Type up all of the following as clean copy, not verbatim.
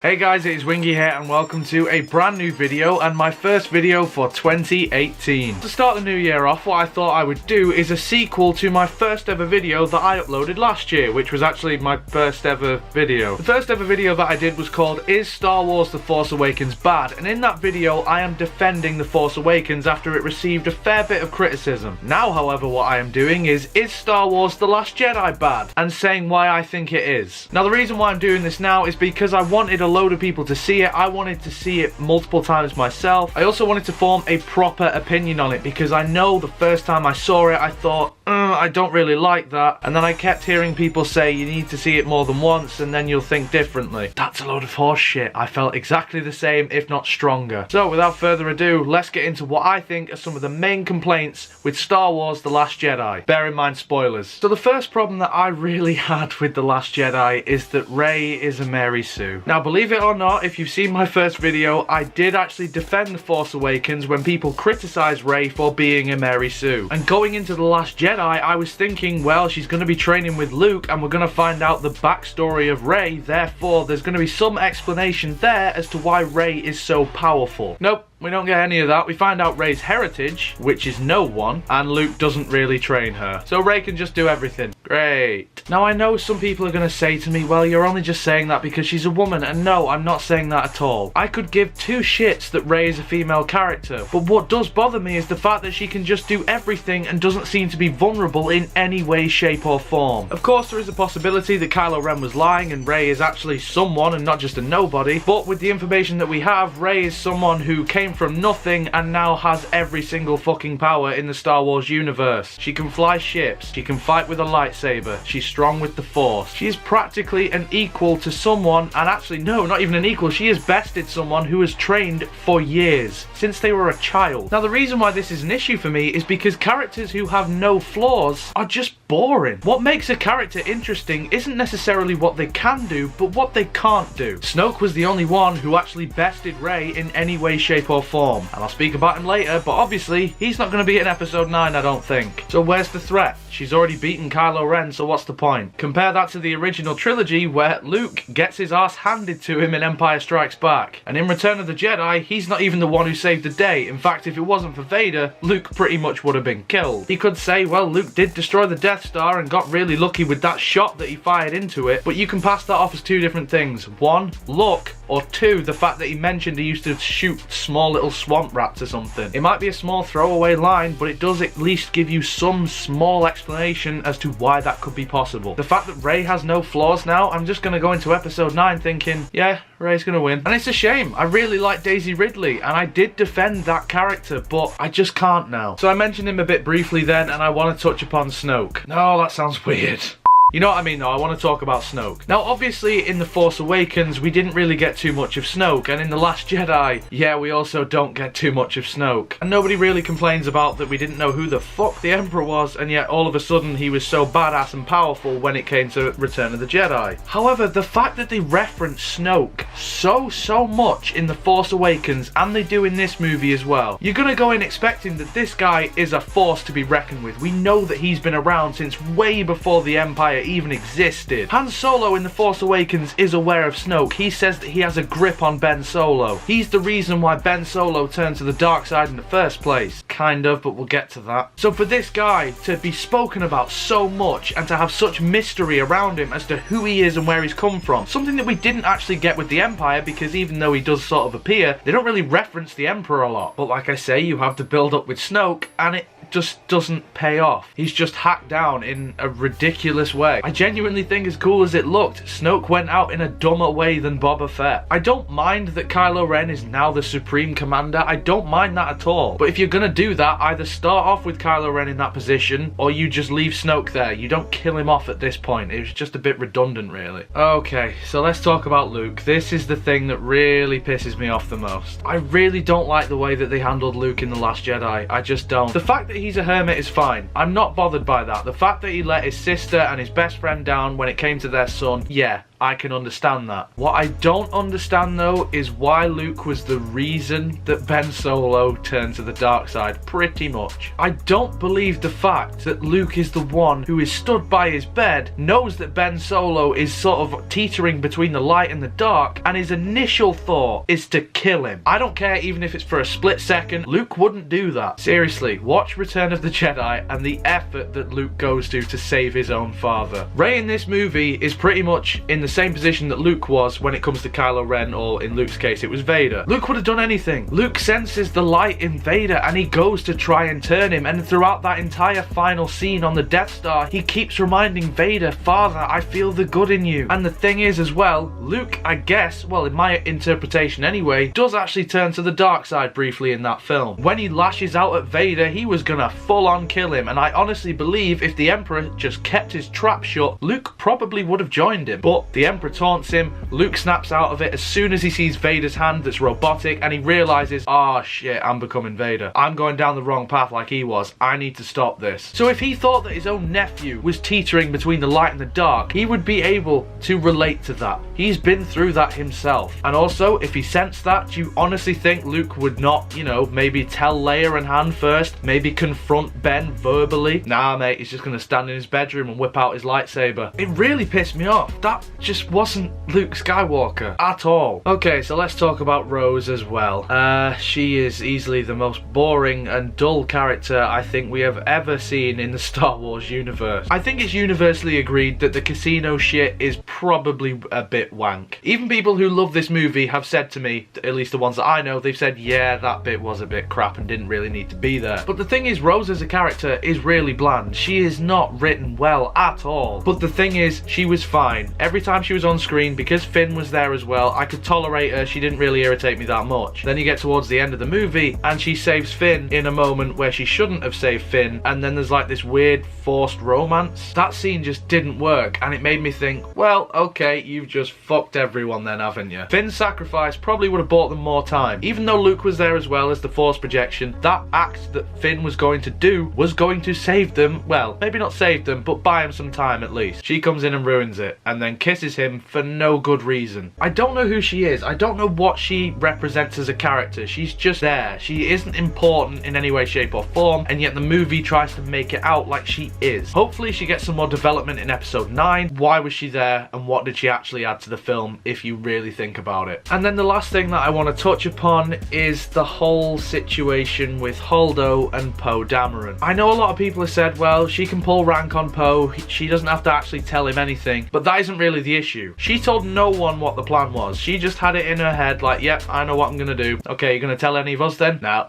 Hey guys, it is Wingy here and welcome to a brand new video and my first video for 2018. To start the new year off, what I thought I would do is a sequel to my first ever video that I uploaded last year, which was actually my first ever video. The first ever video that I did was called Is Star Wars The Force Awakens Bad? And in that video I am defending The Force Awakens after it received a fair bit of criticism. Now however what I am doing is Star Wars The Last Jedi bad? And saying why I think it is. Now the reason why I'm doing this now is because I wanted a load of people to see it. I wanted to see it multiple times myself. I also wanted to form a proper opinion on it because I know the first time I saw it I thought, I don't really like that, and then I kept hearing people say you need to see it more than once and then you'll think differently. That's a load of horse shit. I felt exactly the same, if not stronger. So without further ado, let's get into what I think are some of the main complaints with Star Wars The Last Jedi. Bear in mind spoilers. So the first problem that I really had with The Last Jedi is that Rey is a Mary Sue. Now believe it or not, if you've seen my first video, I did actually defend The Force Awakens when people criticized Rey for being a Mary Sue. And going into The Last Jedi, I was thinking, well, she's going to be training with Luke and we're going to find out the backstory of Rey, therefore there's going to be some explanation there as to why Rey is so powerful. Nope. We don't get any of that. We find out Rey's heritage, which is no one, and Luke doesn't really train her. So Rey can just do everything. Great. Now I know some people are going to say to me, well, you're only just saying that because she's a woman, and no, I'm not saying that at all. I could give two shits that Rey is a female character, but what does bother me is the fact that she can just do everything and doesn't seem to be vulnerable in any way, shape or form. Of course there is a possibility that Kylo Ren was lying and Rey is actually someone and not just a nobody, but with the information that we have, Rey is someone who came from nothing and now has every single fucking power in the Star Wars universe. She can fly ships, she can fight with a lightsaber, she's strong with the Force. She is practically an equal to someone, and actually no, not even an equal, she has bested someone who has trained for years, since they were a child. Now the reason why this is an issue for me is because characters who have no flaws are just boring. What makes a character interesting isn't necessarily what they can do, but what they can't do. Snoke was the only one who actually bested Rey in any way, shape or form. And I'll speak about him later, but obviously he's not going to be in episode 9, I don't think. So where's the threat? She's already beaten Kylo Ren, so what's the point? Compare that to the original trilogy where Luke gets his ass handed to him in Empire Strikes Back. And in Return of the Jedi, he's not even the one who saved the day. In fact, if it wasn't for Vader, Luke pretty much would have been killed. He could say, well, Luke did destroy the Death Star and got really lucky with that shot that he fired into it, but you can pass that off as two different things. One, luck, or two, the fact that he mentioned he used to shoot small little swamp rats or something. It might be a small throwaway line, but it does at least give you some small explanation as to why that could be possible. The fact that Rey has no flaws now, I'm just going to go into episode 9 thinking, yeah, Rey's going to win. And it's a shame. I really like Daisy Ridley, and I did defend that character, but I just can't now. So I mentioned him a bit briefly then, and I want to touch upon Snoke. No, that sounds weird. You know what I mean though, I want to talk about Snoke. Now obviously in The Force Awakens we didn't really get too much of Snoke, and in The Last Jedi, yeah, we also don't get too much of Snoke. And nobody really complains about that we didn't know who the fuck the Emperor was, and yet all of a sudden he was so badass and powerful when it came to Return of the Jedi. However, the fact that they reference Snoke so much in The Force Awakens, and they do in this movie as well, you're gonna go in expecting that this guy is a force to be reckoned with. We know that he's been around since way before the Empire even existed. Han Solo in The Force Awakens is aware of Snoke. He says that he has a grip on Ben Solo. He's the reason why Ben Solo turned to the dark side in the first place. Kind of, but we'll get to that. So for this guy to be spoken about so much and to have such mystery around him as to who he is and where he's come from, something that we didn't actually get with the Empire, because even though he does sort of appear, they don't really reference the Emperor a lot. But like I say, you have to build up with Snoke and it just doesn't pay off. He's just hacked down in a ridiculous way. I genuinely think as cool as it looked, Snoke went out in a dumber way than Boba Fett. I don't mind that Kylo Ren is now the Supreme Commander. I don't mind that at all. But if you're gonna do that, either start off with Kylo Ren in that position, or you just leave Snoke there. You don't kill him off at this point. It was just a bit redundant, really. Okay, so let's talk about Luke. This is the thing that really pisses me off the most. I really don't like the way that they handled Luke in The Last Jedi. I just don't. The fact that he's a hermit is fine. I'm not bothered by that. The fact that he let his sister and his best friend down when it came to their son, yeah, I can understand that. What I don't understand though is why Luke was the reason that Ben Solo turned to the dark side, pretty much. I don't believe the fact that Luke is the one who is stood by his bed, knows that Ben Solo is sort of teetering between the light and the dark, and his initial thought is to kill him. I don't care even if it's for a split second, Luke wouldn't do that. Seriously, watch Return of the Jedi and the effort that Luke goes to save his own father. Rey in this movie is pretty much in the same position that Luke was when it comes to Kylo Ren, or in Luke's case it was Vader. Luke would have done anything. Luke senses the light in Vader and he goes to try and turn him, and throughout that entire final scene on the Death Star, he keeps reminding Vader, "Father, I feel the good in you." And the thing is as well, Luke, I guess, well in my interpretation anyway, does actually turn to the dark side briefly in that film. When he lashes out at Vader, he was gonna full on kill him, and I honestly believe if the Emperor just kept his trap shut, Luke probably would have joined him. But the Emperor taunts him, Luke snaps out of it as soon as he sees Vader's hand that's robotic, and he realizes, oh shit, I'm becoming Vader. I'm going down the wrong path like he was. I need to stop this. So if he thought that his own nephew was teetering between the light and the dark, he would be able to relate to that. He's been through that himself. And also, if he sensed that, do you honestly think Luke would not, you know, maybe tell Leia and Han first? Maybe confront Ben verbally? Nah, mate, he's just gonna stand in his bedroom and whip out his lightsaber. It really pissed me off. That just wasn't Luke Skywalker at all. Okay, so let's talk about Rose as well. She is easily the most boring and dull character I think we have ever seen in the Star Wars universe. I think it's universally agreed that the casino shit is probably a bit wank. Even people who love this movie have said to me, at least the ones that I know, they've said, yeah, that bit was a bit crap and didn't really need to be there. But the thing is, Rose as a character is really bland. She is not written well at all. But the thing is, she was fine. Every time she was on screen, because Finn was there as well, I could tolerate her. She didn't really irritate me that much. Then you get towards the end of the movie and she saves Finn in a moment where she shouldn't have saved Finn, and then there's like this weird forced romance. That scene just didn't work, and it made me think, well, okay, you've just fucked everyone then, haven't you? Finn's sacrifice probably would have bought them more time. Even though Luke was there as well as the force projection, that act that Finn was going to do was going to save them. Well, maybe not save them, but buy him some time at least. She comes in and ruins it, and then kisses him for no good reason. I don't know who she is. I don't know what she represents as a character. She's just there. She isn't important in any way, shape or form, and yet the movie tries to make it out like she is. Hopefully she gets some more development in episode 9. Why was she there, and what did she actually add to the film, if you really think about it? And then the last thing that I want to touch upon is the whole situation with Holdo and Poe Dameron. I know a lot of people have said, well, she can pull rank on Poe, she doesn't have to actually tell him anything, but that isn't really the issue. She told no one what the plan was. She just had it in her head like, yep, I know what I'm gonna do. Okay, you're gonna tell any of us then? No.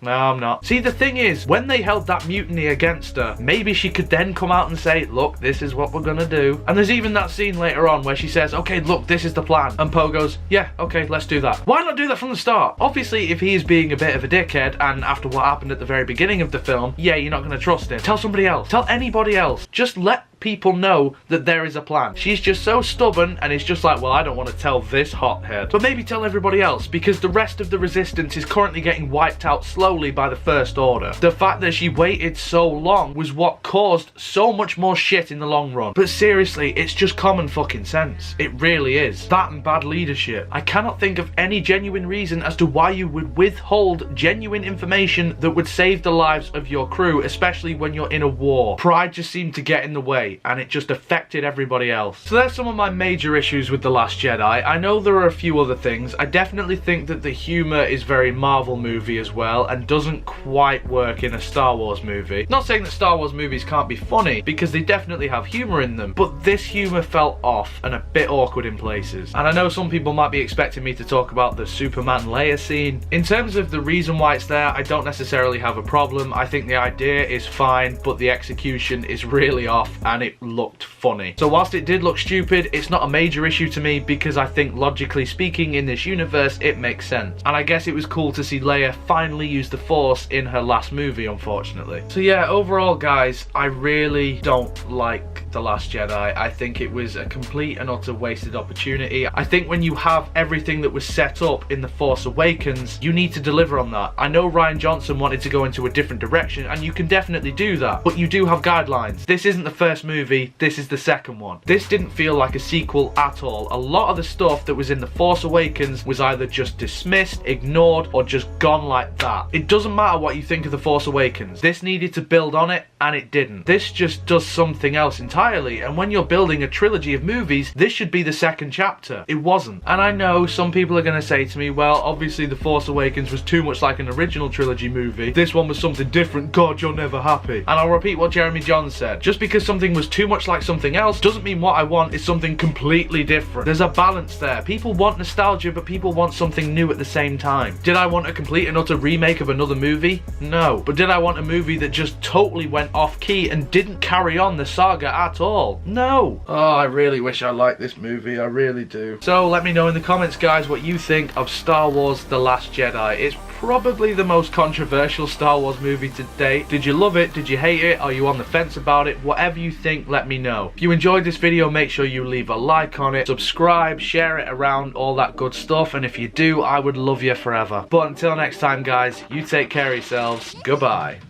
No, I'm not. See, the thing is, when they held that mutiny against her, maybe she could then come out and say, look, this is what we're gonna do. And there's even that scene later on where she says, okay, look, this is the plan. And Poe goes, yeah, okay, let's do that. Why not do that from the start? Obviously, if he is being a bit of a dickhead, and after what happened at the very beginning of the film, yeah, you're not gonna trust him. Tell somebody else. Tell anybody else. Just let people know that there is a plan. She's just so stubborn and it's just like, well, I don't want to tell this hothead. But maybe tell everybody else, because the rest of the resistance is currently getting wiped out slowly by the First Order. The fact that she waited so long was what caused so much more shit in the long run. But seriously, it's just common fucking sense. It really is. That and bad leadership. I cannot think of any genuine reason as to why you would withhold genuine information that would save the lives of your crew, especially when you're in a war. Pride just seemed to get in the way, and it just affected everybody else. So there's some of my major issues with The Last Jedi. I know there are a few other things. I definitely think that the humour is very Marvel movie as well, and doesn't quite work in a Star Wars movie. Not saying that Star Wars movies can't be funny, because they definitely have humour in them, but this humour felt off and a bit awkward in places. And I know some people might be expecting me to talk about the Superman Leia scene. In terms of the reason why it's there, I don't necessarily have a problem. I think the idea is fine, but the execution is really off, and it looked funny. So whilst it did look stupid, it's not a major issue to me, because I think logically speaking in this universe it makes sense. And I guess it was cool to see Leia finally use the Force in her last movie, unfortunately. So yeah, overall guys, I really don't like The Last Jedi. I think it was a complete and utter wasted opportunity. I think when you have everything that was set up in The Force Awakens, you need to deliver on that. I know Rian Johnson wanted to go into a different direction, and you can definitely do that, but you do have guidelines. This isn't the first movie movie, this is the second one. This didn't feel like a sequel at all. A lot of the stuff that was in The Force Awakens was either just dismissed, ignored, or just gone like that. It doesn't matter what you think of The Force Awakens. This needed to build on it, and it didn't. This just does something else entirely, and when you're building a trilogy of movies, this should be the second chapter. It wasn't. And I know some people are going to say to me, well, obviously The Force Awakens was too much like an original trilogy movie. This one was something different. God, you're never happy. And I'll repeat what Jeremy Johns said. Just because something was too much like something else doesn't mean what I want is something completely different. There's a balance there. People want nostalgia, but people want something new at the same time. Did I want a complete and utter remake of another movie? No. But did I want a movie that just totally went off key and didn't carry on the saga at all? No. Oh, I really wish I liked this movie. I really do. So let me know in the comments, guys, what you think of Star Wars The Last Jedi. It's probably the most controversial Star Wars movie to date. Did you love it? Did you hate it? Are you on the fence about it? Whatever you think, let me know. If you enjoyed this video, make sure you leave a like on it, subscribe, share it around, all that good stuff, and if you do, I would love you forever. But until next time, guys, you take care of yourselves. Goodbye.